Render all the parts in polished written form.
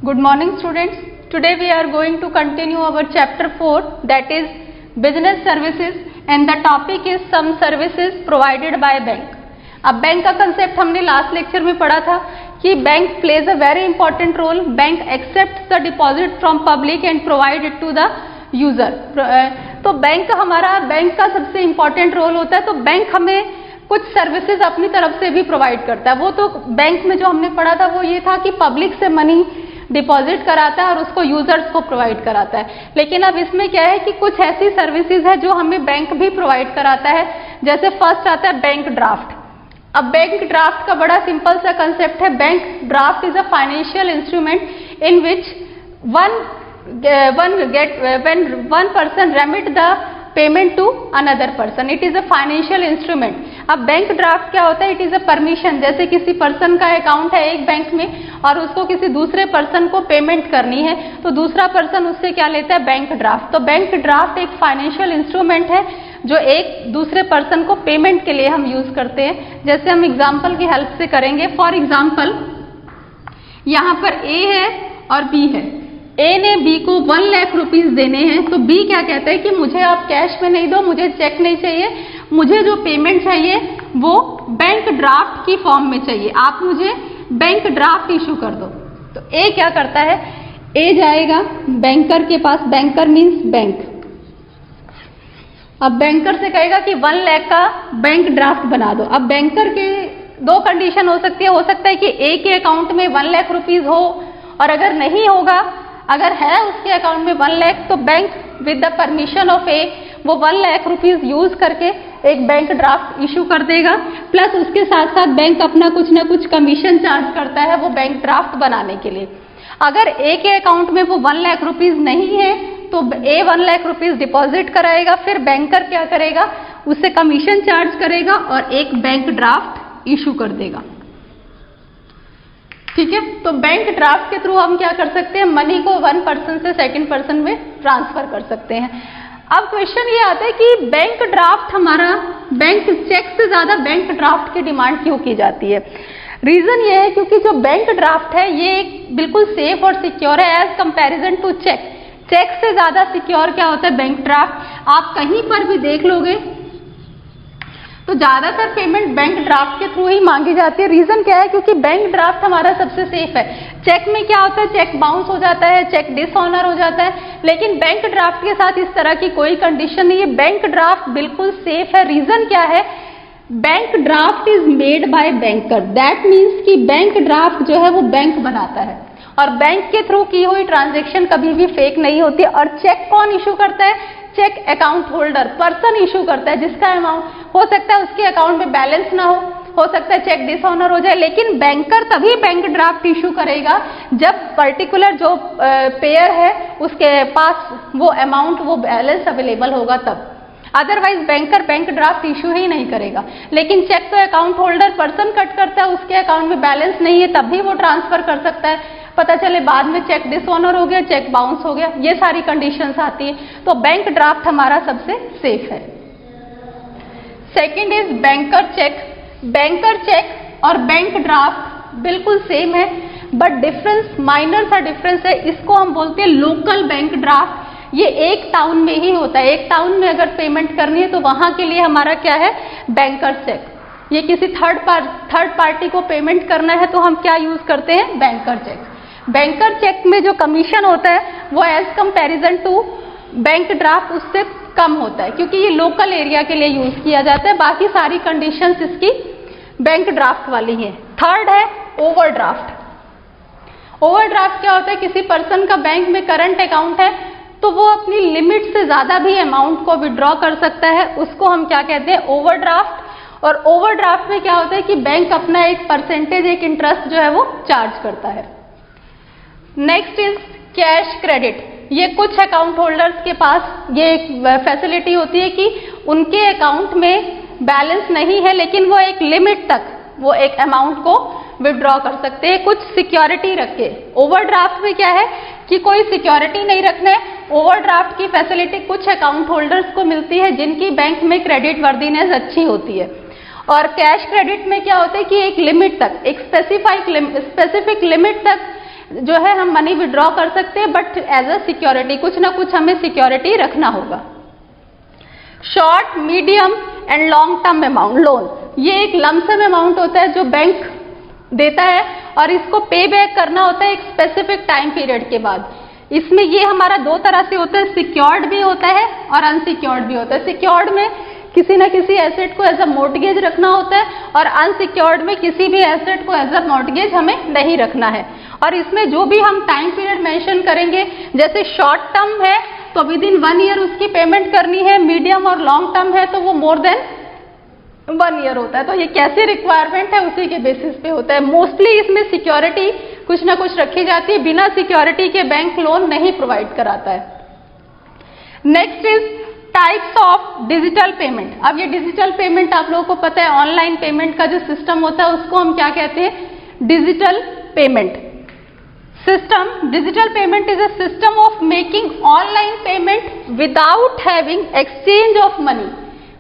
Good morning students. Today we are going to continue our chapter 4, that is business services, and the topic is some services provided by bank. अब bank का concept हमने last lecture में पढ़ा था कि bank plays a very important role. Bank accept the deposit from public and provide it to the user. तो bank का सबसे इंपॉर्टेंट रोल होता है. तो बैंक हमें कुछ सर्विसेज अपनी तरफ से भी प्रोवाइड करता है. वो तो बैंक में जो हमने पढ़ा था वो ये था कि पब्लिक से मनी डिपॉजिट कराता है और उसको यूजर्स को प्रोवाइड कराता है. लेकिन अब इसमें क्या है कि कुछ ऐसी सर्विसेज है जो हमें बैंक भी प्रोवाइड कराता है. जैसे फर्स्ट आता है बैंक ड्राफ्ट. अब बैंक ड्राफ्ट का बड़ा सिंपल सा कंसेप्ट है. Bank draft is a financial instrument in which when one person remit the payment to another person. It is a financial instrument. अब बैंक ड्राफ्ट क्या होता है? It is a permission. जैसे किसी पर्सन का account है एक बैंक में और उसको किसी दूसरे पर्सन को पेमेंट करनी है, तो दूसरा पर्सन उससे क्या लेता है? Bank draft. तो बैंक ड्राफ्ट एक फाइनेंशियल इंस्ट्रूमेंट है जो एक दूसरे पर्सन को पेमेंट के लिए हम यूज करते हैं. जैसे हम एग्जाम्पल की हेल्प से करेंगे. फॉर एग्जाम्पल यहाँ पर ए है और बी है. ए ने बी को 1 लाख रुपीज देने हैं. तो बी क्या कहता है कि मुझे आप कैश में नहीं दो, मुझे चेक नहीं चाहिए, मुझे जो पेमेंट चाहिए वो बैंक ड्राफ्ट की फॉर्म में चाहिए, आप मुझे बैंक ड्राफ्ट इशू कर दो. तो ए क्या करता है? ए जाएगा बैंकर के पास. Banker means bank. अब बैंकर से कहेगा कि 1 लाख का बैंक ड्राफ्ट बना दो. अब बैंकर के दो कंडीशन हो सकती है. हो सकता है कि ए के अकाउंट में 1 लाख रुपीज हो, और अगर नहीं होगा, अगर है उसके अकाउंट में 1 लाख, तो bank with the permission of a वो 1 लाख रुपीज यूज करके एक बैंक ड्राफ्ट इशू कर देगा. प्लस उसके साथ साथ बैंक अपना कुछ ना कुछ कमीशन चार्ज करता है वो बैंक ड्राफ्ट बनाने के लिए. अगर ए के अकाउंट में वो 1 लाख रुपीज नहीं है तो ए 1 लाख रुपीज डिपॉजिट कराएगा. फिर बैंकर क्या करेगा? उससे कमीशन चार्ज करेगा और एक बैंक ड्राफ्ट इशू कर देगा. ठीक है. तो बैंक ड्राफ्ट के थ्रू हम क्या कर सकते हैं? मनी को 1 पर्सन से सेकंड पर्सन में ट्रांसफर कर सकते हैं. अब क्वेश्चन ये आता है कि बैंक ड्राफ्ट हमारा बैंक चेक से ज्यादा बैंक ड्राफ्ट की डिमांड क्यों की जाती है? रीजन ये है क्योंकि जो बैंक ड्राफ्ट है ये एक बिल्कुल सेफ और सिक्योर है as comparison to cheque. Cheque से ज्यादा सिक्योर क्या होता है? Bank draft. आप कहीं पर भी देख लोगे तो ज्यादातर पेमेंट बैंक ड्राफ्ट के थ्रू ही मांगी जाती है. रीजन क्या है? क्योंकि बैंक ड्राफ्ट हमारा सबसे सेफ है. चेक में क्या होता है? चेक बाउंस हो जाता है, चेक डिसऑनर हो जाता है. लेकिन बैंक ड्राफ्ट के साथ इस तरह की कोई कंडीशन नहीं है. बैंक ड्राफ्ट बिल्कुल सेफ है. रीजन क्या है? Bank draft is made by banker. That means कि बैंक ड्राफ्ट जो है वो बैंक बनाता है और बैंक के थ्रू की हुई ट्रांजेक्शन कभी भी फेक नहीं होती. और चेक कौन इशू करता है? Cheque account holder person issue करता है, जिसका अमाउंट हो सकता है उसके अकाउंट में बैलेंस ना हो सकता है चेक डिसऑनर हो जाए. लेकिन बैंकर तभी बैंक ड्राफ्ट इशू करेगा जब पर्टिकुलर जो पेयर है उसके पास वो अमाउंट वो बैलेंस अवेलेबल होगा तब. Otherwise banker bank draft issue ही नहीं करेगा. लेकिन चेक तो अकाउंट होल्डर पर्सन कट करता है, उसके अकाउंट में बैलेंस नहीं है तब भी वो ट्रांसफर कर सकता है. पता चले बाद में चेक डिसऑनर हो गया, चेक बाउंस हो गया, ये सारी कंडीशंस आती है. तो बैंक ड्राफ्ट हमारा सबसे सेफ है. Second is banker cheque. Banker cheque और बैंक ड्राफ्ट बिल्कुल सेम है, बट डिफरेंस माइनर सा डिफरेंस है. इसको हम बोलते हैं लोकल बैंक ड्राफ्ट. ये एक टाउन में ही होता है. एक टाउन में अगर पेमेंट करनी है तो वहां के लिए हमारा क्या है? Banker cheque. ये किसी थर्ड पार्टी को पेमेंट करना है तो हम क्या यूज करते हैं? Banker cheque. बैंकर चेक में जो कमीशन होता है वो as comparison to bank draft उससे कम होता है, क्योंकि ये लोकल एरिया के लिए यूज किया जाता है. बाकी सारी कंडीशंस इसकी बैंक ड्राफ्ट वाली है. थर्ड है ओवरड्राफ्ट. ओवरड्राफ्ट क्या होता है? किसी पर्सन का बैंक में करंट अकाउंट है तो वो अपनी लिमिट से ज्यादा भी अमाउंट को विड्रॉ कर सकता है. उसको हम क्या कहते हैं? ओवरड्राफ्ट. और ओवरड्राफ्ट में क्या होता है कि बैंक अपना एक परसेंटेज, एक इंटरेस्ट जो है वो चार्ज करता है. Next is cash credit. ये कुछ अकाउंट होल्डर्स के पास ये एक फैसिलिटी होती है कि उनके अकाउंट में बैलेंस नहीं है लेकिन वो एक लिमिट तक वो एक अमाउंट को विड्रॉ कर सकते हैं कुछ सिक्योरिटी रख के. ओवरड्राफ्ट में क्या है कि कोई सिक्योरिटी नहीं रखना है. ओवरड्राफ्ट की फैसिलिटी कुछ अकाउंट होल्डर्स को मिलती है जिनकी बैंक में क्रेडिट वर्दीनेस अच्छी होती है. और कैश क्रेडिट में क्या होता है कि एक लिमिट तक, एक स्पेसिफिक लिमिट तक जो है हम मनी विड्रॉ कर सकते हैं, बट एज अ सिक्योरिटी, कुछ ना कुछ हमें सिक्योरिटी रखना होगा। Short, medium and long term amount loan, ये एक लमसम अमाउंट होता है जो बैंक देता है और इसको पे बैक करना होता है एक स्पेसिफिक टाइम पीरियड के बाद। इसमें ये हमारा दो तरह से होता है, सिक्योर्ड भी होता है और अनसिक्योर्ड भी होता है। सिक्योर्ड में किसी ना किसी एसेट को एज अ मॉर्टगेज रखना होता है और अनसिक्योर्ड में किसी भी एसेट को एज अ मॉर्टगेज हमें नहीं रखना है। और इसमें जो भी हम टाइम पीरियड मेंशन करेंगे, जैसे शॉर्ट टर्म है तो विद इन 1 ईयर उसकी पेमेंट करनी है, मीडियम और लॉन्ग टर्म है तो वो मोर देन 1 ईयर होता है। तो ये कैसी रिक्वायरमेंट है उसी के बेसिस पे होता है। मोस्टली इसमें सिक्योरिटी कुछ ना कुछ रखी जाती है, बिना सिक्योरिटी के बैंक लोन नहीं प्रोवाइड कराता है। Next is types of digital payment. अब ये डिजिटल पेमेंट आप लोगों को पता है, ऑनलाइन पेमेंट का जो सिस्टम होता है उसको हम क्या कहते हैं, digital payment system. Digital payment is a system of making online payment without having exchange of money.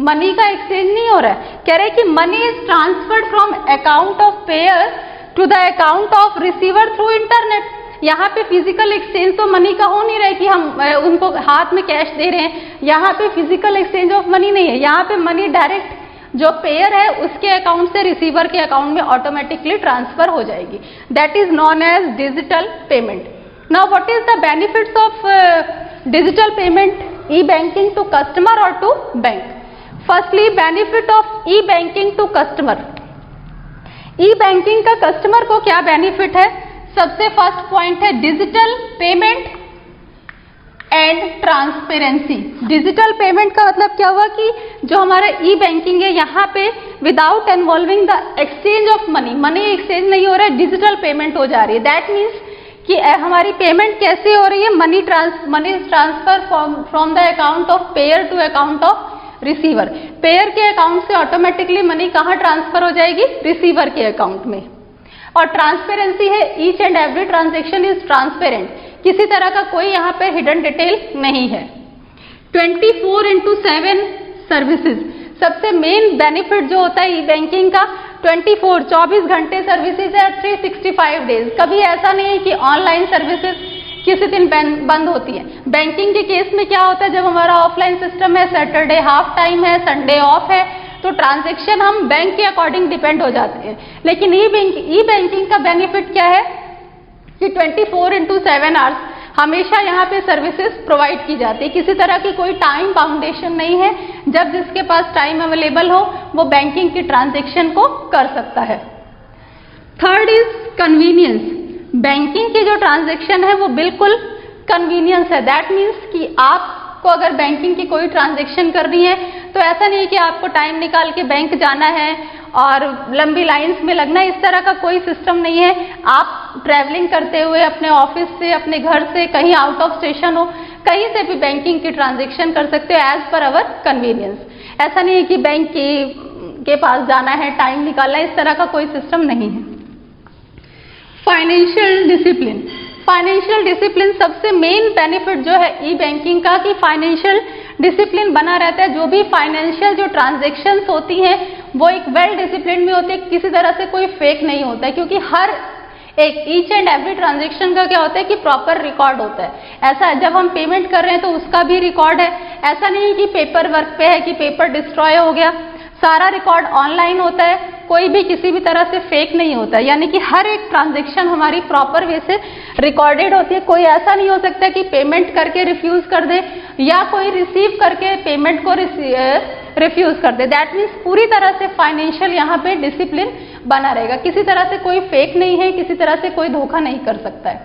Money का एक्सचेंज नहीं हो रहा है, कह रहे हैं कि money is transferred from account of payer to the account of receiver through internet. यहाँ पे फिजिकल एक्सचेंज तो मनी का हो नहीं रहा है कि हम उनको हाथ में कैश दे रहे हैं, यहाँ पे फिजिकल एक्सचेंज ऑफ मनी नहीं है, यहाँ पे मनी डायरेक्ट जो पेयर है उसके अकाउंट से रिसीवर के अकाउंट में ऑटोमेटिकली ट्रांसफर हो जाएगी। That is known as digital payment. Now what is the benefits of digital payment, e banking to customer और to bank. Firstly benefit of e banking to customer. E banking का customer को क्या benefit है, सबसे first point है digital payment and transparency. Digital payment का मतलब क्या हुआ कि जो हमारा ई बैंकिंग है यहाँ पे without involving the exchange of money, money exchange नहीं हो रहा है, डिजिटल पेमेंट हो जा रही है। दैट मीन्स कि हमारी पेमेंट कैसे हो रही है, money transfer from the account of payer to account of receiver. Payer के अकाउंट से ऑटोमेटिकली मनी कहाँ ट्रांसफर हो जाएगी, रिसीवर के अकाउंट में। और ट्रांसपेरेंसी है, each and every transaction is transparent, किसी तरह का कोई यहाँ पे हिडन डिटेल नहीं है। 24/7 सर्विसेज, सबसे मेन बेनिफिट जो होता है ई बैंकिंग का, 24 घंटे सर्विसेज है, 365 डेज। कभी ऐसा नहीं है कि ऑनलाइन सर्विसेज किसी दिन बंद होती है। बैंकिंग के केस में क्या होता है, जब हमारा ऑफलाइन सिस्टम है, सैटरडे हाफ टाइम है, संडे ऑफ है, तो ट्रांजैक्शन हम बैंक के अकॉर्डिंग डिपेंड हो जाते हैं। लेकिन ई बैंकिंग का बेनिफिट क्या है कि 24/7 आवर्स हमेशा यहाँ पे सर्विसेज प्रोवाइड की जाती है, किसी तरह की कोई टाइम बाउंडेशन नहीं है। जब जिसके पास टाइम अवेलेबल हो वो बैंकिंग की ट्रांजैक्शन को कर सकता है। Third is convenience. बैंकिंग की जो ट्रांजैक्शन है वो बिल्कुल कन्वीनियंस है। दैट मीन्स कि आपको अगर बैंकिंग की कोई ट्रांजैक्शन करनी है तो ऐसा नहीं है कि आपको टाइम निकाल के बैंक जाना है और लंबी लाइंस में लगना है, इस तरह का कोई सिस्टम नहीं है। आप ट्रैवलिंग करते हुए अपने ऑफिस से, अपने घर से, कहीं आउट ऑफ स्टेशन हो, कहीं से भी बैंकिंग की ट्रांजैक्शन कर सकते हो एज पर अवर कन्वीनियंस। ऐसा नहीं है कि बैंक के पास जाना है, टाइम निकालना है, इस तरह का कोई सिस्टम नहीं है। Financial discipline. फाइनेंशियल डिसिप्लिन सबसे मेन बेनिफिट जो है ई बैंकिंग का कि फाइनेंशियल डिसिप्लिन बना रहता है। जो भी फाइनेंशियल जो ट्रांजैक्शंस होती हैं वो एक वेल डिसिप्लिन में होती है, किसी तरह से कोई फेक नहीं होता है, क्योंकि हर एक ईच एंड एवरी ट्रांजैक्शन का क्या होता है कि प्रॉपर रिकॉर्ड होता है। ऐसा जब हम पेमेंट कर रहे हैं तो उसका भी रिकॉर्ड है, ऐसा नहीं है कि पेपर वर्क पे है कि पेपर डिस्ट्रॉय हो गया, सारा रिकॉर्ड ऑनलाइन होता है, कोई भी किसी भी तरह से फेक नहीं होता है। यानी कि हर एक ट्रांजैक्शन हमारी प्रॉपर वे से रिकॉर्डेड होती है। कोई ऐसा नहीं हो सकता कि पेमेंट करके रिफ्यूज कर दे या कोई रिसीव करके पेमेंट को रिफ्यूज कर दे। दैट मीन्स पूरी तरह से फाइनेंशियल यहाँ पे डिसिप्लिन बना रहेगा, किसी तरह से कोई फेक नहीं है, किसी तरह से कोई धोखा नहीं कर सकता है।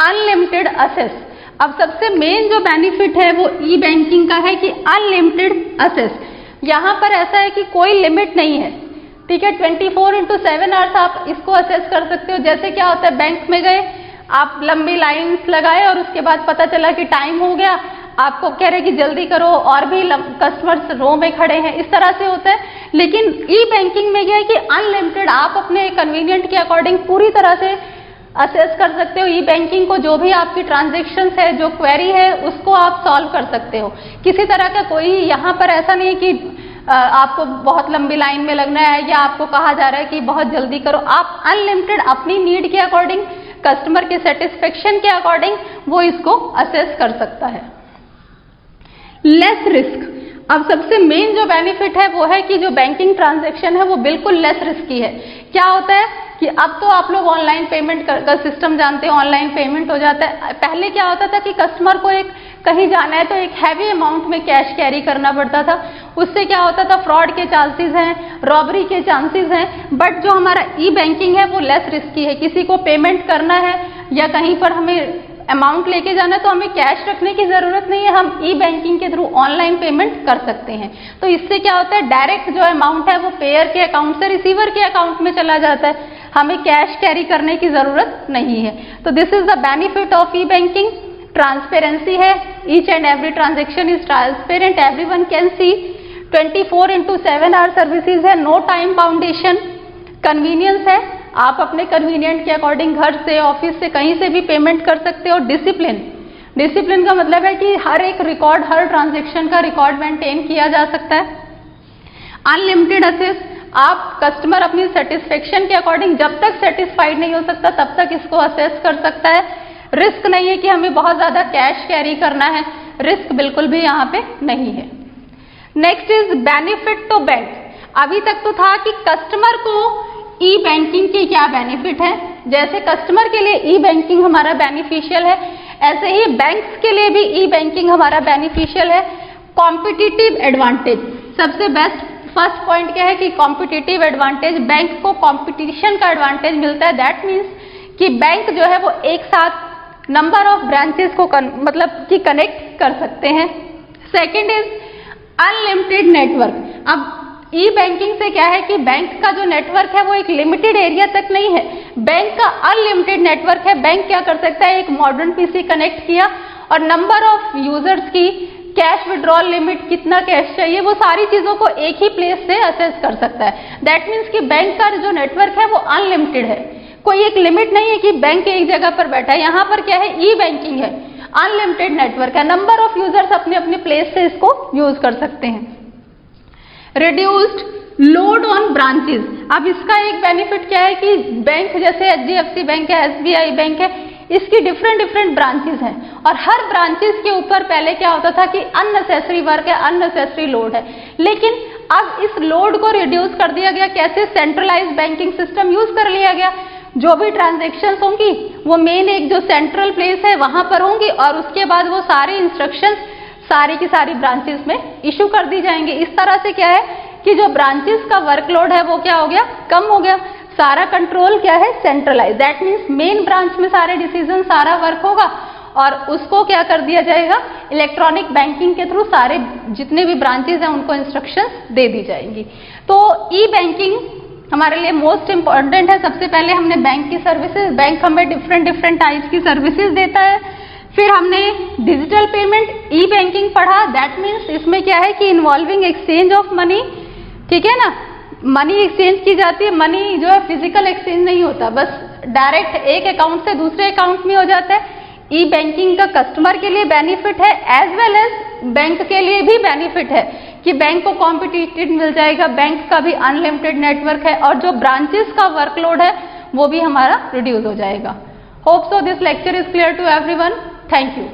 Unlimited access. अब सबसे मेन जो बेनिफिट है वो ई बैंकिंग का है कि अनलिमिटेड एक्सेस। यहाँ पर ऐसा है कि कोई लिमिट नहीं है, ठीक है। 24/7 आवर्स आप इसको असेस कर सकते हो। जैसे क्या होता है, बैंक में गए, आप लंबी लाइंस लगाए और उसके बाद पता चला कि टाइम हो गया, आपको कह रहे कि जल्दी करो और भी कस्टमर्स रो में खड़े हैं, इस तरह से होता है। लेकिन ई बैंकिंग में क्या है कि अनलिमिटेड, आप अपने कन्वीनियंट के अकॉर्डिंग पूरी तरह से असेस कर सकते हो ई बैंकिंग को। जो भी आपकी ट्रांजैक्शंस है, जो क्वेरी है, उसको आप सॉल्व कर सकते हो। किसी तरह का कोई यहाँ पर ऐसा नहीं है कि आपको बहुत लंबी लाइन में लगना है या आपको कहा जा रहा है कि बहुत जल्दी करो, आप अनलिमिटेड अपनी नीड के अकॉर्डिंग, कस्टमर के सेटिस्फेक्शन के अकॉर्डिंग वो इसको असेस कर सकता है। लेस रिस्क, अब सबसे मेन जो बेनिफिट है वो है कि जो बैंकिंग ट्रांजैक्शन है वो बिल्कुल लेस रिस्की है। क्या होता है कि अब तो आप लोग ऑनलाइन पेमेंट का सिस्टम जानते हैं, ऑनलाइन पेमेंट हो जाता है। पहले क्या होता था कि कस्टमर को एक कहीं जाना है तो एक हैवी अमाउंट में कैश कैरी करना पड़ता था, उससे क्या होता था फ्रॉड के चांसेस हैं, रॉबरी के चांसेस हैं। बट जो हमारा ई बैंकिंग है वो लेस रिस्की है। किसी को पेमेंट करना है या कहीं पर हमें अमाउंट लेके जाना है तो हमें कैश रखने की जरूरत नहीं है, हम ई बैंकिंग के थ्रू ऑनलाइन पेमेंट कर सकते हैं। तो इससे क्या होता है डायरेक्ट जो अमाउंट है वो पेयर के अकाउंट से रिसीवर के अकाउंट में चला जाता है, हमें कैश कैरी करने की जरूरत नहीं है। तो this is the benefit of e banking. Transparency है, each and every transaction is transparent, everyone can see. 24/7 hour services है, नो टाइम बाउंडेशन। कन्वीनियंस है, आप अपने कन्वीनियंट के अकॉर्डिंग घर से, ऑफिस से, कहीं से भी पेमेंट कर सकते हो। डिसिप्लिन, डिसिप्लिन का मतलब है कि हर एक रिकॉर्ड, हर ट्रांजेक्शन का रिकॉर्ड मेंटेन किया जा सकता है। अनलिमिटेड असेस, आप कस्टमर अपनी सेटिस्फेक्शन के अकॉर्डिंग जब तक सेटिस्फाइड नहीं हो सकता तब तक इसको असेस कर सकता है। रिस्क नहीं है कि हमें बहुत ज्यादा कैश कैरी करना है, रिस्क बिल्कुल भी यहाँ पे नहीं है। Next is benefit to bank. अभी तक तो था कि कस्टमर को ई बैंकिंग के क्या बेनिफिट है, जैसे कस्टमर के लिए ई बैंकिंग हमारा बेनिफिशियल है, ऐसे ही बैंक्स के लिए भी ई बैंकिंग हमारा बेनिफिशियल है। कॉम्पिटिटिव एडवांटेज, सबसे बेस्ट फर्स्ट पॉइंट क्या है कि कॉम्पिटिटिव एडवांटेज, बैंक को कॉम्पिटिशन का एडवांटेज मिलता है। दैट मीन्स कि बैंक जो है वो एक साथ नंबर ऑफ ब्रांचेस को मतलब कि कनेक्ट कर सकते हैं। Second is unlimited network. अब ई बैंकिंग से क्या है कि बैंक का जो नेटवर्क है वो एक लिमिटेड एरिया तक नहीं है, बैंक का अनलिमिटेड नेटवर्क है। बैंक क्या कर सकता है, एक मॉडर्न पीसी कनेक्ट किया और नंबर ऑफ यूजर्स की, कैश विड्रॉल लिमिट, कितना कैश चाहिए, वो सारी चीजों को एक ही प्लेस से असेस कर सकता है। दैट मीन्स कि बैंक का जो नेटवर्क है वो अनलिमिटेड है, कोई एक लिमिट नहीं है कि बैंक एक जगह पर बैठा है। यहाँ पर क्या है, ई बैंकिंग है, अनलिमिटेड नेटवर्क है, नंबर ऑफ यूजर्स अपने अपने प्लेस से इसको यूज कर सकते हैं। रिड्यूस्ड लोड ऑन ब्रांचेस, अब इसका एक बेनिफिट क्या है कि बैंक जैसे HDFC बैंक है, SBI बैंक है, इसकी डिफरेंट ब्रांचेस हैं और हर ब्रांचेस के ऊपर पहले क्या होता था कि अननेसेसरी वर्क है, अननेसेसरी लोड है, लेकिन अब इस लोड को रिड्यूस कर दिया गया। कैसे, सेंट्रलाइज्ड बैंकिंग सिस्टम यूज कर लिया गया। जो भी ट्रांजैक्शंस होंगी वो मेन एक जो सेंट्रल प्लेस है वहां पर होंगी और उसके बाद वो सारे इंस्ट्रक्शंस सारी की सारी ब्रांचेस में इशू कर दी जाएंगे। इस तरह से क्या है कि जो ब्रांचेस का वर्कलोड है वो क्या हो गया, कम हो गया। सारा कंट्रोल क्या है, centralize. That means main branch में सारे डिसीजन, सारा वर्क होगा और उसको क्या कर दिया जाएगा, इलेक्ट्रॉनिक बैंकिंग के थ्रू सारे जितने भी ब्रांचेस हैं उनको इंस्ट्रक्शंस दे दी जाएंगी। तो ई बैंकिंग हमारे लिए मोस्ट इंपॉर्टेंट है। सबसे पहले हमने बैंक की सर्विसेज, बैंक हमें डिफरेंट टाइप्स की सर्विसेज देता है। फिर हमने डिजिटल पेमेंट, ई बैंकिंग पढ़ा। दैट मीन्स इसमें क्या है कि इन्वॉल्विंग एक्सचेंज ऑफ मनी, ठीक है ना, मनी एक्सचेंज की जाती है। मनी जो है फिजिकल एक्सचेंज नहीं होता, बस डायरेक्ट एक अकाउंट से दूसरे अकाउंट में हो जाता है। ई बैंकिंग का कस्टमर के लिए बेनिफिट है एज वेल एज बैंक के लिए भी बेनिफिट है कि बैंक को कॉम्पिटिटिव मिल जाएगा, बैंक का भी अनलिमिटेड नेटवर्क है और जो ब्रांचेस का वर्कलोड है वो भी हमारा रिड्यूस हो जाएगा। Hope so this lecture is clear to everyone. Thank you.